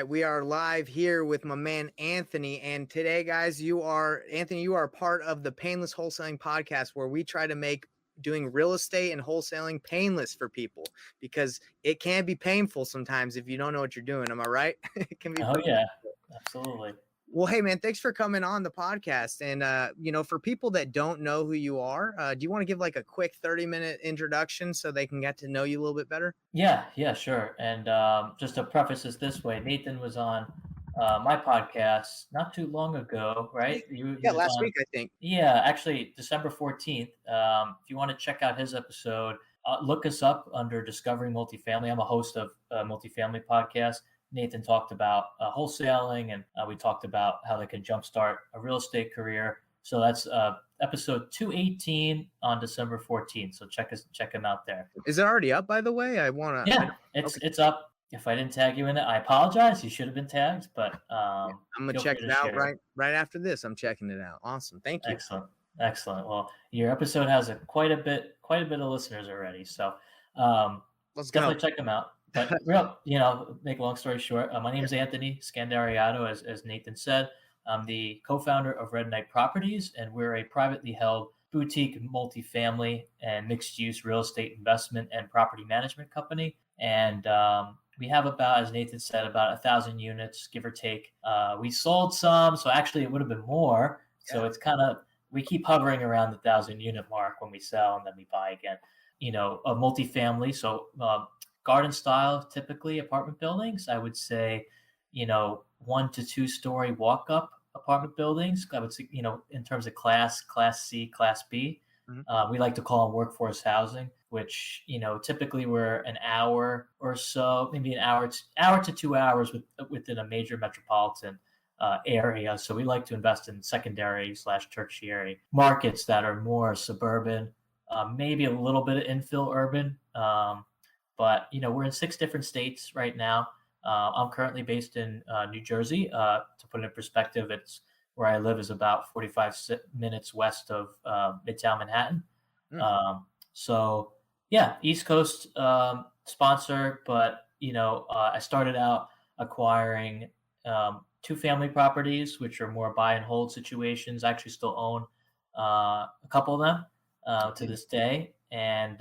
right, we are live here with my man Anthony, and today, guys, you are part of the Payneless Wholesaling Podcast, where we try to make doing real estate and wholesaling painless for people, because it can be painful sometimes if you don't know what you're doing. Am I right? It can be. Oh yeah, absolutely. Well, hey man, thanks for coming on the podcast. And for people that don't know who you are, do you want to give like a quick 30-minute introduction so they can get to know you a little bit better? Yeah, sure. And just to preface this way, Nathan was on my podcast not too long ago, right? He Last week, I think. Yeah, actually, December 14th. If you want to check out his episode, look us up under Discovering Multifamily. I'm a host of a multifamily podcast. Nathan talked about wholesaling, and we talked about how they can jumpstart a real estate career. So that's episode 218 on December 14th. So check him out there. Is it already up, by the way? It's up. If I didn't tag you in it, I apologize. You should have been tagged, but I'm gonna check it out right after this. I'm checking it out. Awesome, thank you. Excellent. Well, your episode has quite a bit of listeners already, so Let's definitely check them out. But make a long story short, my name is Anthony Scandariato, as Nathan said. I'm the co-founder of Red Knight Properties, and we're a privately held boutique multifamily and mixed-use real estate investment and property management company. And we have about, as Nathan said, about 1,000 units, give or take. We sold some, so actually it would have been more. Yeah. So it's we keep hovering around the 1,000 unit mark when we sell, and then we buy again. A multifamily, so garden style, typically apartment buildings. I would say, 1 to 2 story walk up apartment buildings. I would say, in terms of class C, class B. Mm-hmm. We like to call them workforce housing, which, typically we're an hour or so, maybe an hour to 2 hours within a major metropolitan area. So we like to invest in secondary/tertiary markets that are more suburban, maybe a little bit of infill urban. But, we're in 6 different states right now. I'm currently based in New Jersey. To put it in perspective, it's where I live is about 45 minutes west of Midtown Manhattan. So, yeah, East Coast sponsor. But, I started out acquiring 2 family properties, which are more buy and hold situations. I actually still own a couple of them to this day. And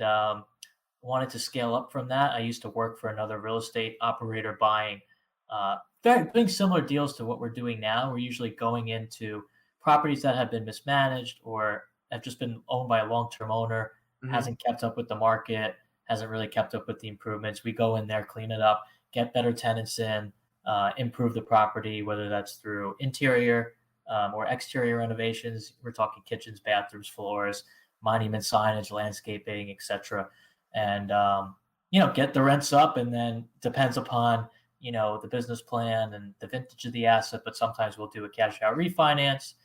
wanted to scale up from that. I used to work for another real estate operator buying doing similar deals to what we're doing now. We're usually going into properties that have been mismanaged or have just been owned by a long-term owner, hasn't kept up with the market, hasn't really kept up with the improvements. We go in there, clean it up, get better tenants in, improve the property, whether that's through interior or exterior renovations. We're talking kitchens, bathrooms, floors, monument signage, landscaping, etc. And, get the rents up, and then depends upon, the business plan and the vintage of the asset. But sometimes we'll do a cash out refinance,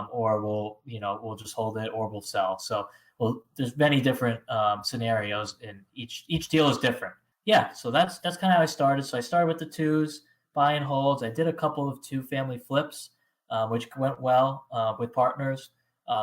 or we'll just hold it, or we'll sell. So, there's many different scenarios, and each deal is different. Yeah. So that's kind of how I started. So I started with the 2s, buy and holds. I did a couple of 2 family flips, which went well with partners.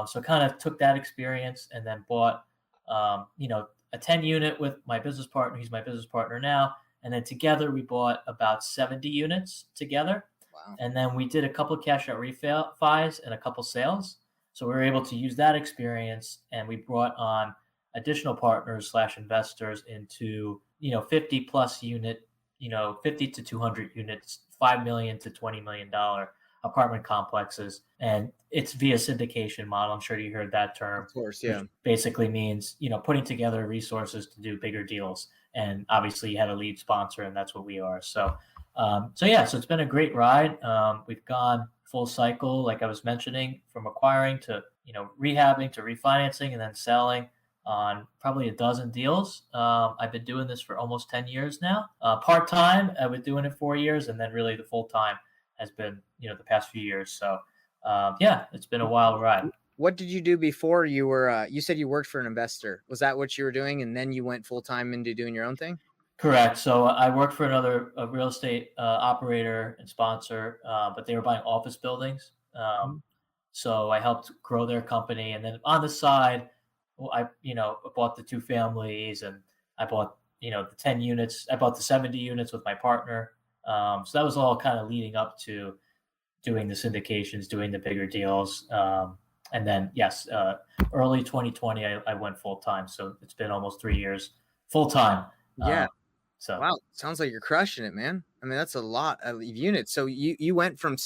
So kind of took that experience and then bought, a 10 unit with my business partner. He's my business partner now. And then together we bought about 70 units together. Wow. And then we did a couple of cash out refis and a couple sales. So we were able to use that experience, and we brought on additional partners/investors into, 50 plus unit, 50 to 200 units, $5 million to $20 million apartment complexes. And it's via syndication model. I'm sure you heard that term. Of course, yeah. Which basically means, putting together resources to do bigger deals. And obviously you have a lead sponsor, and that's what we are. So it's been a great ride. We've gone full cycle, like I was mentioning, from acquiring to, rehabbing to refinancing and then selling on probably a dozen deals. I've been doing this for almost 10 years now. Part-time, I've been doing it 4 years, and then really the full-time has been, the past few years. So, it's been a wild ride. What did you do before you were, you said you worked for an investor. Was that what you were doing? And then you went full-time into doing your own thing? Correct. So I worked for another real estate operator and sponsor, but they were buying office buildings. So I helped grow their company. And then on the side, I bought the 2 families, and I bought, the 10 units. I bought the 70 units with my partner. So that was all kind of leading up to doing the syndications, doing the bigger deals. And then, yes, early 2020, I went full time. So it's been almost 3 years full time. Yeah. So Wow. Sounds like you're crushing it, man. I mean, that's a lot of units. So you went from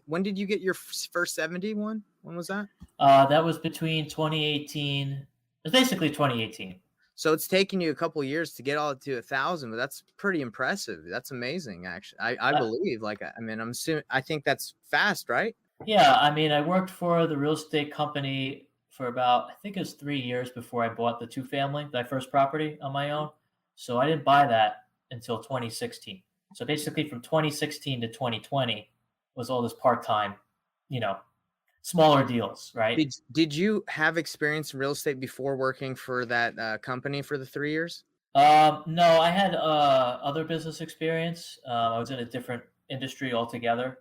when did you get your first 71? When was that? that was between 2018. It was basically 2018. So it's taken you a couple of years to get all to 1,000, but that's pretty impressive. That's amazing, actually. I believe. Like, I mean, I'm assuming. I think that's fast, right? Yeah, I mean, I worked for the real estate company for about, I think it was 3 years before I bought the two family, my first property on my own. So I didn't buy that until 2016. So basically from 2016 to 2020 was all this part-time, smaller deals, right? Did you have experience in real estate before working for that company for the 3 years? No, I had other business experience. I was in a different industry altogether.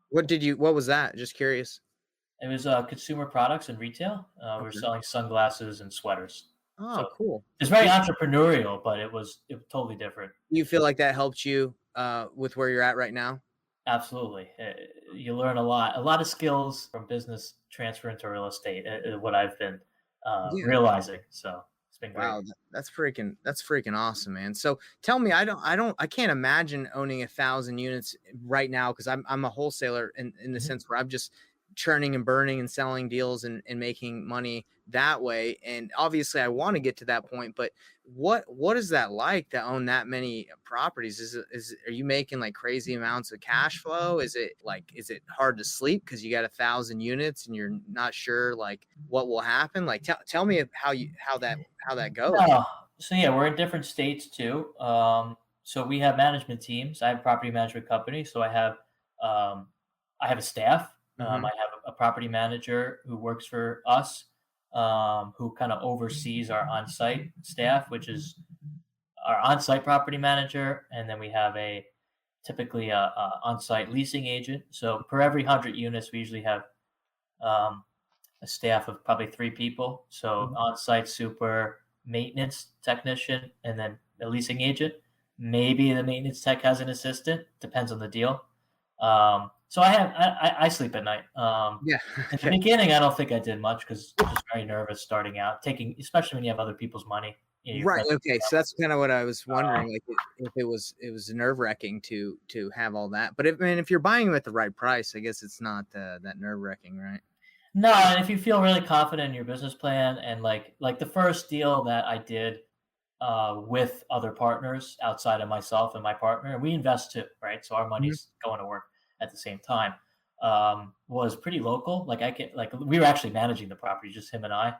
What was that? Just curious. It was consumer products and retail. We were selling sunglasses and sweaters. Oh, So cool. it's very entrepreneurial, but it was totally different. You feel like that helped you with where you're at right now? Absolutely. You learn a lot of skills from business transfer into real estate, what I've been Yeah. realizing. So it's been great. Wow, that's freaking awesome, man. So tell me, I can't imagine owning 1,000 units right now because I'm a wholesaler in the sense where I'm just churning and burning and selling deals and making money that way. And obviously I want to get to that point, but what is that like to own that many properties? Are you making like crazy amounts of cash flow? Is it hard to sleep because you got 1,000 units and you're not sure like what will happen? Like tell me how that goes. No. So yeah, we're in different states too. So we have management teams. I have a property management company, so I have a staff. I have a property manager who works for us, who kind of oversees our on-site staff, which is our on-site property manager, and then we have typically a on-site leasing agent. So per every 100 units, we usually have a staff of probably 3 people. So on-site super, maintenance technician, and then a leasing agent. Maybe the maintenance tech has an assistant. Depends on the deal. So I sleep at night. Yeah. In the beginning, I don't think I did much because I was just very nervous starting out, especially when you have other people's money. Right. Okay. So that's kind of what I was wondering. Like if it was nerve-wracking to have all that. But if you're buying them at the right price, I guess it's not that nerve-wracking, right? No, and if you feel really confident in your business plan and like the first deal that I did with other partners outside of myself and my partner, and we invest too, right? So our money's going to work at the same time, was pretty local. Like we were actually managing the property, just him and I,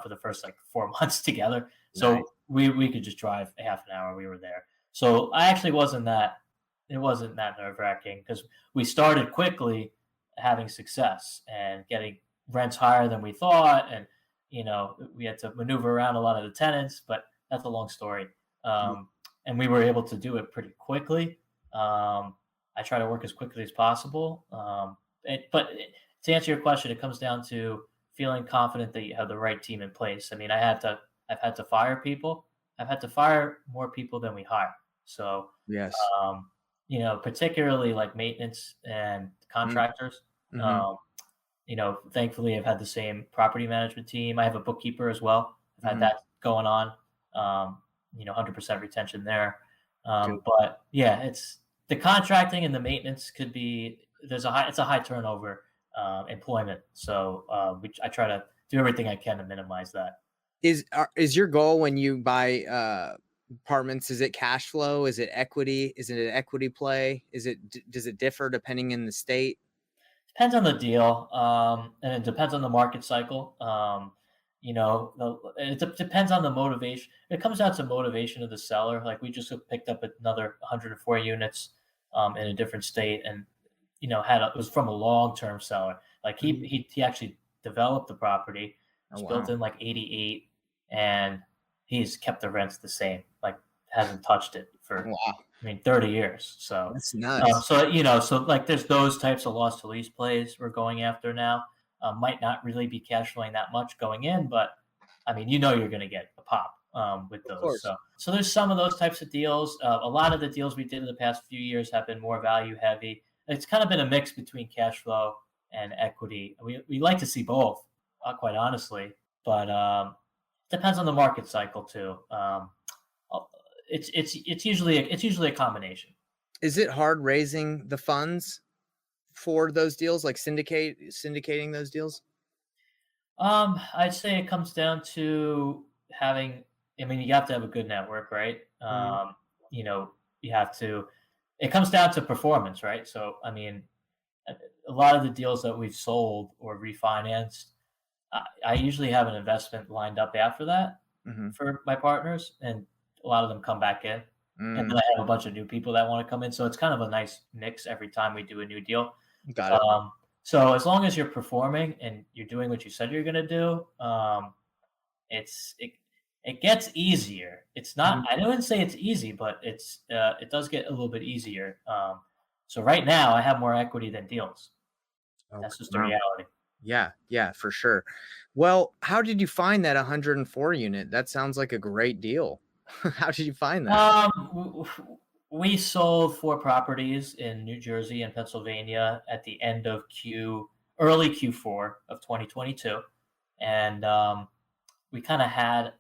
for the first 4 months together. So Nice. we could just drive a half an hour. We were there. So I actually wasn't that nerve wracking because we started quickly having success and getting rents higher than we thought. And, we had to maneuver around a lot of the tenants, but that's a long story. And we were able to do it pretty quickly. I try to work as quickly as possible. But to answer your question, it comes down to feeling confident that you have the right team in place. I mean, I've had to fire people. I've had to fire more people than we hire. So, Yes. Particularly like maintenance and contractors. Thankfully I've had the same property management team. I have a bookkeeper as well. I've had that going on. 100% retention there. But yeah, it's the contracting and the maintenance it's a high turnover employment. So I try to do everything I can to minimize that. Is your goal when you buy apartments, is it cash flow? Is it equity? Is it an equity play? Does it differ depending in the state? Depends on the deal, and it depends on the market cycle. It depends on the motivation. It comes down to motivation of the seller. Like we just picked up another 104 units in a different state, and it was from a long-term seller. Like he actually developed the property. It was built in 88, and he's kept the rents the same. Like hasn't touched it for 30 years. So that's nuts. So there's those types of loss to lease plays we're going after now. Might not really be cash flowing that much going in, but I mean, you're going to get a pop with Of those. course. So there's some of those types of deals. A lot of the deals we did in the past few years have been more value heavy. It's kind of been a mix between cash flow and equity. We like to see both, quite honestly, but depends on the market cycle too. It's usually a combination. Is it hard raising the funds for those deals, like syndicating those deals? I'd say it comes down to having. I mean, you have to have a good network, right? Mhm. You know, you have to. It comes down to performance, right? So, I mean, a lot of the deals that we've sold or refinanced, I usually have an investment lined up after that Mhm. for my partners, and a lot of them come back in, and Mm, then I have a bunch of new people that want to come in. So it's kind of a nice mix every time we do a new deal. got it. Um, so as long as you're performing and you're doing what you said you're going to do, it's it gets easier. It's not. Mhm. I wouldn't say it's easy, but it does get a little bit easier. So right now, I have more equity than deals. Okay. That's just the Wow. reality. Yeah, yeah, for sure. Well, how did you find that 104 unit? That sounds like a great deal. How did you find that? We sold 4 properties in New Jersey and Pennsylvania at the end of early Q4 of 2022, and we kind of had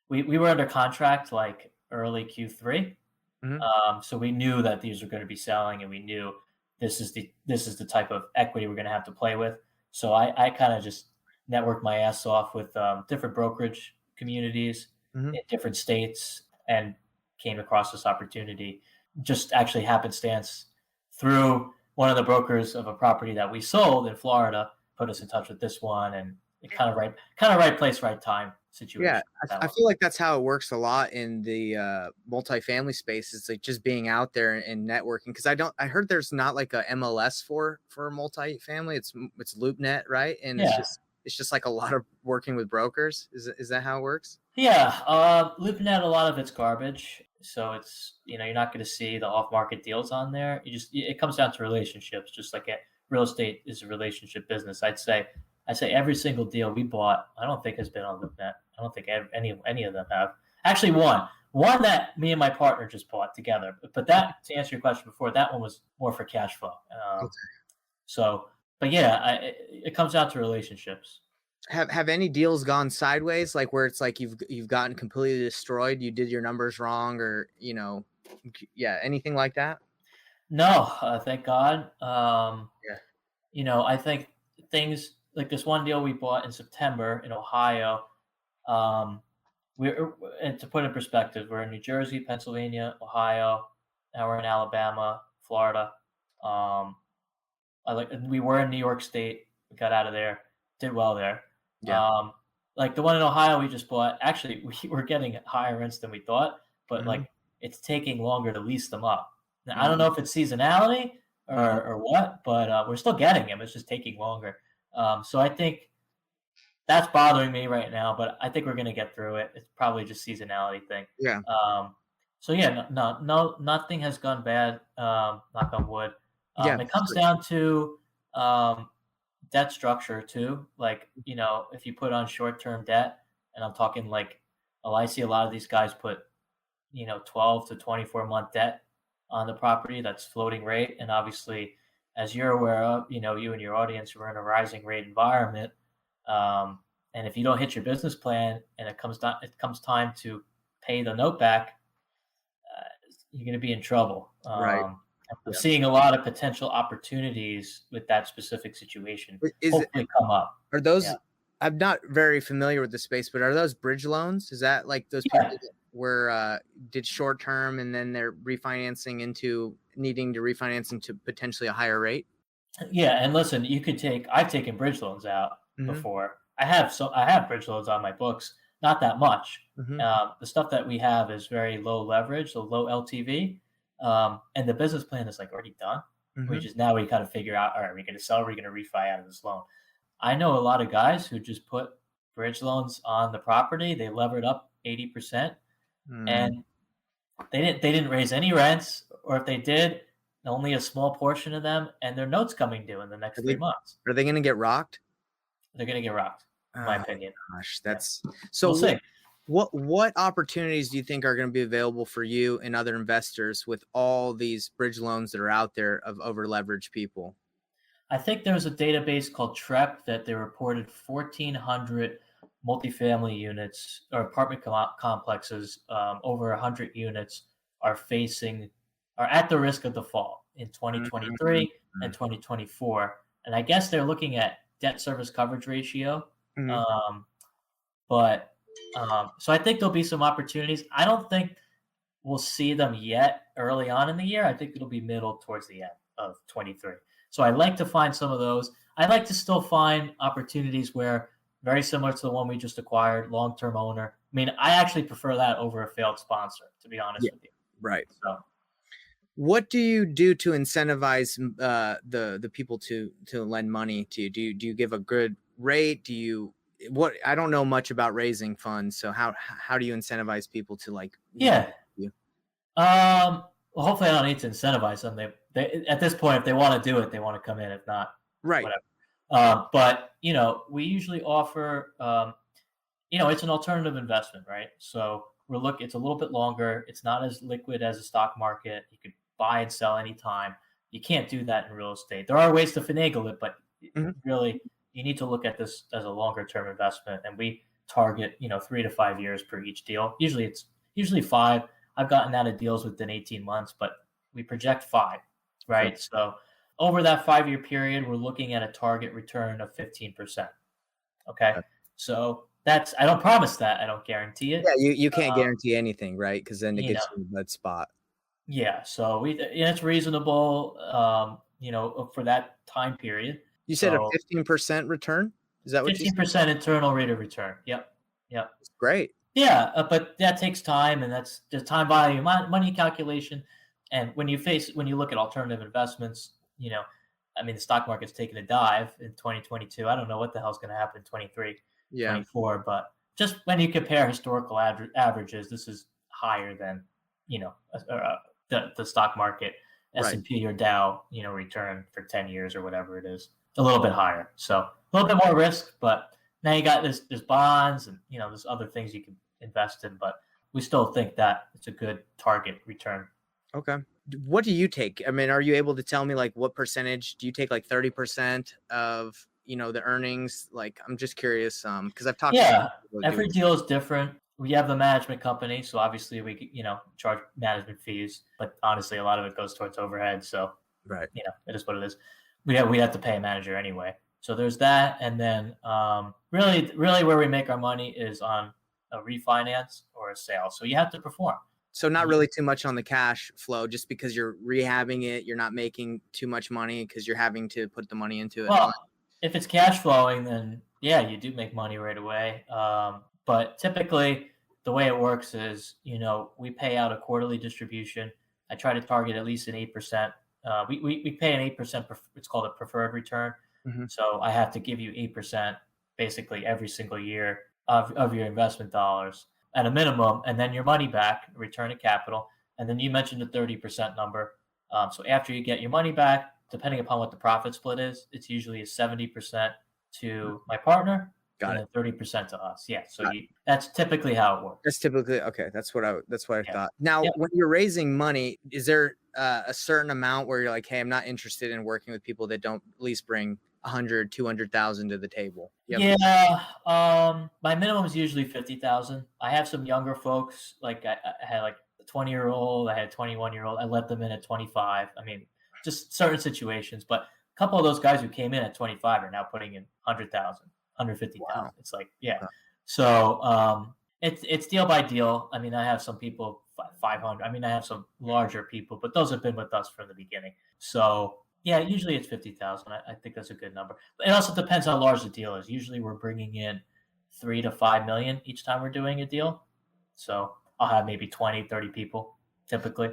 we were under contract like early Q3. Mhm. So we knew that these were going to be selling, and we knew this is the type of equity we're going to have to play with. So I kind of just networked my ass off with different brokerage communities Mhm. in different states, and came across this opportunity. Just actually happenstance through one of the brokers of a property that we sold in Florida put us in touch with this one, and it kind of right place, right time Yeah, situation. That I one. feel like that's how it works a lot in the multifamily space. It's like just being out there and networking. Because I heard there's not like a MLS for multifamily. It's LoopNet, right? And Yeah. it's just like a lot of working with brokers. Is that how it works? Yeah, LoopNet, a lot of it's garbage, so it's you're not going to see the off-market deals on there. It comes down to relationships, just like real estate is a relationship business. I'd say every single deal we bought, I don't think has been on LoopNet. I don't think any of them have. Actually, one that me and my partner just bought together. But that, to answer your question before, that one was more for cash flow. So, but yeah, it comes down to relationships. Have any deals gone sideways, like where it's like you've gotten completely destroyed, you did your numbers wrong, or yeah, anything like that? No, thank God. Yeah. I think things like this one deal we bought in September in Ohio. Um, and to put in perspective, we're in New Jersey, Pennsylvania, Ohio. Now we're in Alabama, Florida. Um, we were in New York State. We got out of there, did well there. Yeah. Like the one in Ohio we just bought. Actually, we were getting higher rents than we thought, but Mhm. like it's taking longer to lease them up. Now, I don't Mhm. know if it's seasonality Mhm. or what, but we're still getting them. It's just taking longer. So I think that's bothering me right now, but I think we're going to get through it. It's probably just seasonality thing. Yeah. So yeah, no, nothing has gone bad. Knock on wood. Yeah. It comes down to um, debt structure too. Like if you put on short-term debt, and I'm talking like, oh, I see a lot of these guys put 12 to 24-month debt on the property that's floating rate, and obviously, as you're aware of, you and your audience, we're in a rising rate environment. Um, and if you don't hit your business plan, and it comes time to pay the note back, you're going to be in trouble. Right. I'm Yeah. seeing a lot of potential opportunities with that specific situation. Is Hopefully, come up. Are Yeah. those I'm not very familiar with the space, but are those bridge loans? Is that like those Yeah. people that were did short term and then they're refinancing into needing to refinance into potentially a higher rate? Yeah, and listen, I've taken bridge loans out Mhm. before. I have bridge loans on my books, not that much. Mhm. The stuff that we have is very low leverage, so low LTV, and the business plan is like already done. We Mhm. just now we kind of figure out, all right, are we going to sell? Are we going to refi out of this loan? I know a lot of guys who just put bridge loans on the property. They levered up 80%, Mm. and they didn't raise any rents, or if they did, only a small portion of them, and their notes coming due in the Are next they 3 months. are they going to get rocked? They're gonna get rocked, in my Oh opinion. gosh, Yeah, that's we'll so see. What opportunities do you think are going to be available for you and other investors with all these bridge loans that are out there of over leveraged people? I think there was a database called TREP that they reported 1,400 multifamily units or apartment complexes, over 100 units are at the risk of default in 2023 and Mhm. 2024. And I guess they're looking at debt service coverage ratio. Mhm. Um, but so I think there'll be some opportunities. I don't think we'll see them yet early on in the year. I think it'll be middle towards the end of 23. So I like to find some of those. I like to still find opportunities where very similar to the one we just acquired, long-term owner. I mean, I actually prefer that over a failed sponsor, to be honest Yeah, with you. right. So What do you do to incentivize the people to lend money to you? Do you give a good rate? Do you what I don't know much about raising funds, so how do you incentivize people to like, yeah. you? Well, hopefully I don't need to incentivize them. They at this point, if they want to do it, they want to come in. If not, Right. whatever. But we usually offer. It's an alternative investment, right? So it's a little bit longer. It's not as liquid as a stock market. You could buy and sell anytime. You can't do that in real estate. There are ways to finagle it, but Mhm. really you need to look at this as a longer term investment. And we target, 3 to 5 years per each deal. Usually 5. I've gotten out of deals within 18 months, but we project 5, Sure. right? So over that 5-year period, we're looking at a target return of 15%. Okay. Okay. So I don't promise that. I don't guarantee Yeah, it. you can't Um, guarantee anything, right? Because then it you know, gets you in that spot. yeah. So it's reasonable, for that time period. You said a So 15% return? Is that what you said? 15% internal rate of return. Yep. Yep. That's great. Yeah. But that takes time, and that's the time value money calculation. And when you look at alternative investments, I mean, the stock market's taken a dive in 2022. I don't know what the hell's going to happen in 23, Yeah. 24, but just when you compare historical averages, this is higher than, the stock market, Right. S&P or Dow, return for 10 years or whatever it is, a little bit higher. So a little bit more risk, but now you got there's bonds and, there's other things you can invest in, but we still think that it's a good target return. Okay. What do you take? I mean, are you able to tell me like what percentage do you take, like 30% of, the earnings? Like, I'm just curious. Because I've talked to some Yeah, people that do. every deal is different. We have the management company, so obviously we, charge management fees, but honestly, a lot of it goes towards overhead. So, Right. it is what it is. We have to pay a manager anyway. So there's that, and then really where we make our money is on a refinance or a sale. So you have to perform. So not You- really too much on the cash flow, just because you're rehabbing it, you're not making too much money because you're having to put the money into it. Well, if it's cash flowing, then yeah, you do make money right away. But typically, the way it works is, we pay out a quarterly distribution. I try to target at least an 8%. We pay an 8%. It's called a preferred return. Mhm. So I have to give you 8% basically every single year of your investment dollars at a minimum, and then your money back, return of capital. And then you mentioned the 30% number. So after you get your money back, depending upon what the profit split is, it's usually a 70% to my partner Got and it. then 30% to us. Yeah. So Got it. that's typically how it works. That's typically okay. That's what I Yeah. thought. Now, Yeah. when you're raising money, is there a certain amount where you're like, hey, I'm not interested in working with people that don't at least bring 100, 200,000 to the table? Yeah. My minimum is usually 50,000. I have some younger folks, like I had like a 20-year-old, I had a 21-year-old. I let them in at 25. I mean, just certain situations, but a couple of those guys who came in at 25 are now putting in 100,000, 150,000. Wow. It's like, yeah. Okay. So, it's deal by deal. I mean, I have some people 500. I mean, I have some larger people, but those have been with us from the beginning. So, yeah, usually it's 50,000. I think that's a good number. But it also depends how large the deal is. Usually we're bringing in 3 to 5 million each time we're doing a deal. So I'll have maybe 20, 30 people typically.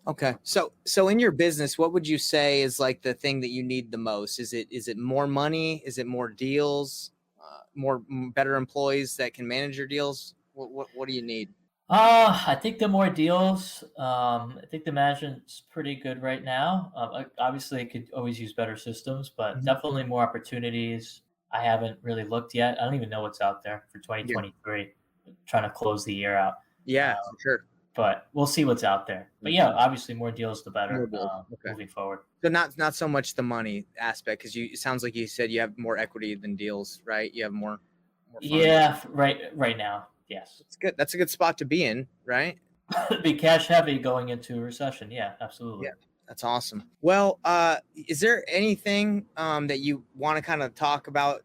Okay. So in your business, what would you say is like the thing that you need the most? Is it more money? Is it more deals? Better employees that can manage your deals? What do you need? I think the more deals, I think the management's pretty good right now. Obviously, it could always use better systems, but Mhm. definitely more opportunities. I haven't really looked yet. I don't even know what's out there for Yeah. 2023. trying to close the year out. Yeah, for sure. But we'll see what's out there. But yeah, obviously more deals the better. More deals. Okay. Moving forward. So not so much the money aspect, because it sounds like you said you have more equity than deals, right? You have more funds. Yeah, right now, yes. It's good. That's a good spot to be in, right? Be cash heavy going into a recession. Yeah, absolutely. Yeah, that's awesome. Well, is there anything that you want to kind of talk about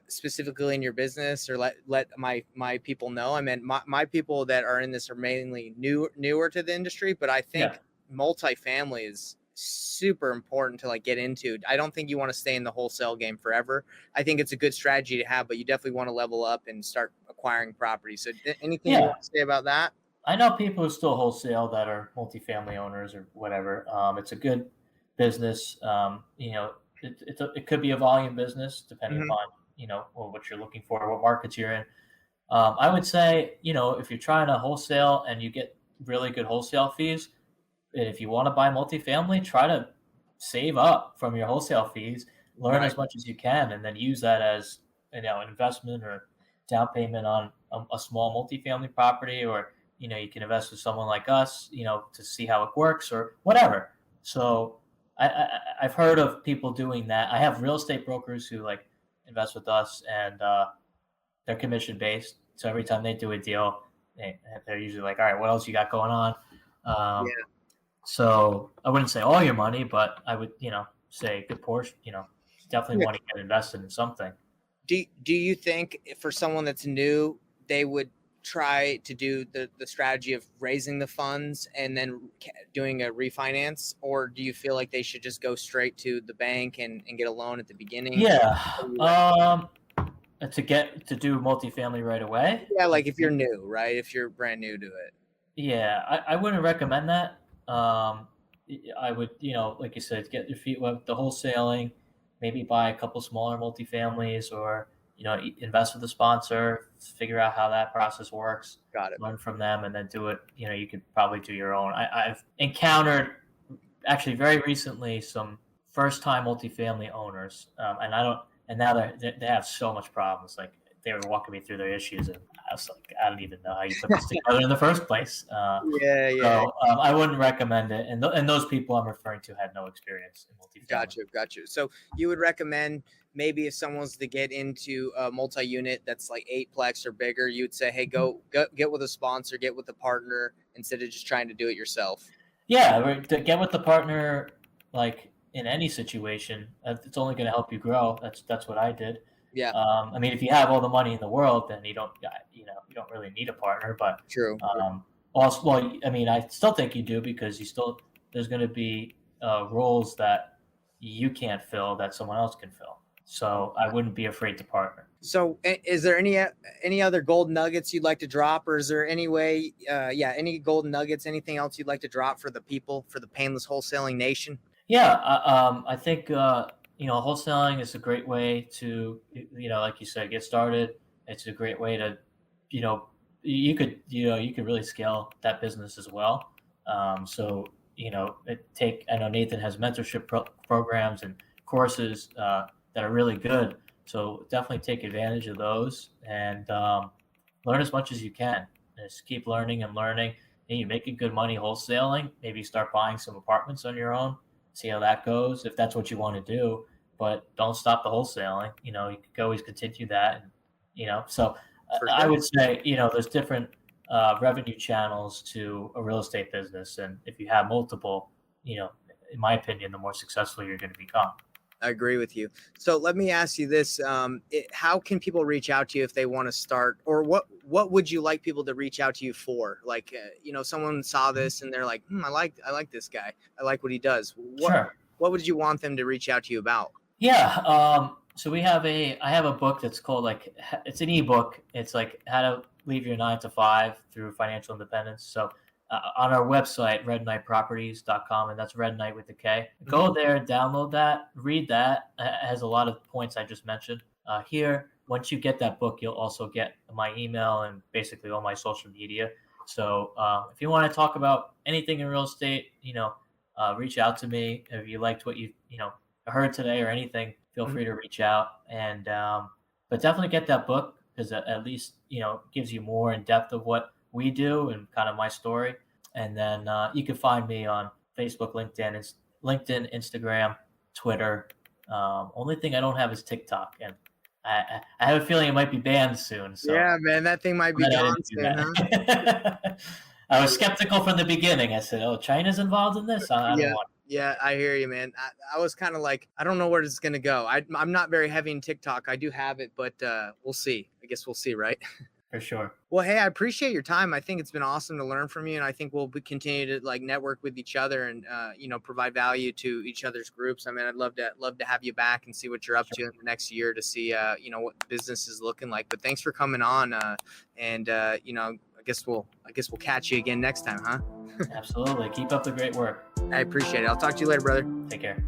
specifically in your business, or let my people know? I mean, my people that are in this are mainly newer to the industry, but I think multifamily is super important to like get into. I don't think you want to stay in the wholesale game forever. I think it's a good strategy to have, but you definitely want to level up and start acquiring property. So anything you want to say about that? I know people who still wholesale that are multifamily owners or whatever. It's a good business. It could be a volume business depending upon, what you're looking for, what markets you're in. I would say, if you're trying to wholesale and you get really good wholesale fees, and if you want to buy multifamily, try to save up from your wholesale fees, learn as much as you can, and then use that as, an investment or down payment on a small multifamily property, or you can invest with someone like us, to see how it works or whatever. So I've heard of people doing that. I have real estate brokers who like invest with us, and they're commission based. So every time they do a deal, they're usually like, all right, what else you got going on? So I wouldn't say all your money, but I would, say a good portion, definitely want to get invested in something. Do you think for someone that's new, they would try to do the strategy of raising the funds and then doing a refinance, or do you feel like they should just go straight to the bank and get a loan at the beginning? To do multifamily right away. Yeah, like if you're new, right? If you're brand new to it. Yeah, I wouldn't recommend that. I would, like you said, get your feet wet with the wholesaling, maybe buy a couple smaller multifamilies, or invest with a sponsor, figure out how that process works. Got it. Learn from them, and then do it. You could probably do your own. I've encountered actually very recently some first-time multifamily owners, and now they have so much problems. Like they were walking me through their issues, and I was like, I don't even know how you put this together in the first place. So I wouldn't recommend it. And those people I'm referring to had no experience in multifamily. Gotcha. So you would recommend maybe if someone's to get into a multi-unit that's like 8-plex or bigger, you would say, hey, go get with a sponsor, get with a partner instead of just trying to do it yourself. Yeah, to get with the partner, like in any situation, it's only going to help you grow. That's what I did. Yeah. I mean, if you have all the money in the world, then you don't really need a partner. But true. Also, well, I mean, I still think you do, because there's going to be roles that you can't fill that someone else can fill. So I wouldn't be afraid to partner. So is there any other golden nuggets you'd like to drop, or is there any way, any golden nuggets, anything else you'd like to drop for the people, for the Payneless Wholesaling Nation? Yeah, I think, wholesaling is a great way to, like you said, get started. It's a great way to, you could really scale that business as well. I know Nathan has mentorship programs and courses that are really good. So definitely take advantage of those, and learn as much as you can. Just keep learning and learning. And you making good money wholesaling, maybe start buying some apartments on your own, see how that goes, if that's what you want to do. But don't stop the wholesaling. You could always continue that. And, so I would say, there's different revenue channels to a real estate business. And if you have multiple, in my opinion, the more successful you're going to become. I agree with you. So let me ask you this. How can people reach out to you if they want to start, or what would you like people to reach out to you for? Like, someone saw this and they're like, I like this guy. I like what he does. What would you want them to reach out to you about? Yeah. So I have a book that's called it's an ebook. It's like how to leave your 9 to 5 through financial independence. So on our website, redknightproperties.com, and that's Red Knight with a K. Go there, download that, read that. It has a lot of points I just mentioned here. Once you get that book, you'll also get my email and basically all my social media. So if you want to talk about anything in real estate, reach out to me. If you liked what you heard today or anything, feel free to reach out. And but definitely get that book, because at least, gives you more in depth of what we do and kind of my story. And then you can find me on Facebook, LinkedIn, Instagram, Twitter. Only thing I don't have is TikTok, and I have a feeling it might be banned soon. So yeah, man, that thing might be gone soon, huh? I was skeptical from the beginning. I said, "Oh, China's involved in this? I don't want." Yeah, I hear you, man. I was kind of like, I don't know where it's gonna go. I'm not very heavy in TikTok. I do have it, but we'll see. I guess we'll see, right? For sure. Well, hey, I appreciate your time. I think it's been awesome to learn from you, and I think we'll continue to like network with each other and provide value to each other's groups. I mean, I'd love to have you back and see what you're up to in the next year to see what business is looking like. But thanks for coming on, and I guess we'll catch you again next time, huh? Absolutely. Keep up the great work. I appreciate it. I'll talk to you later, brother. Take care.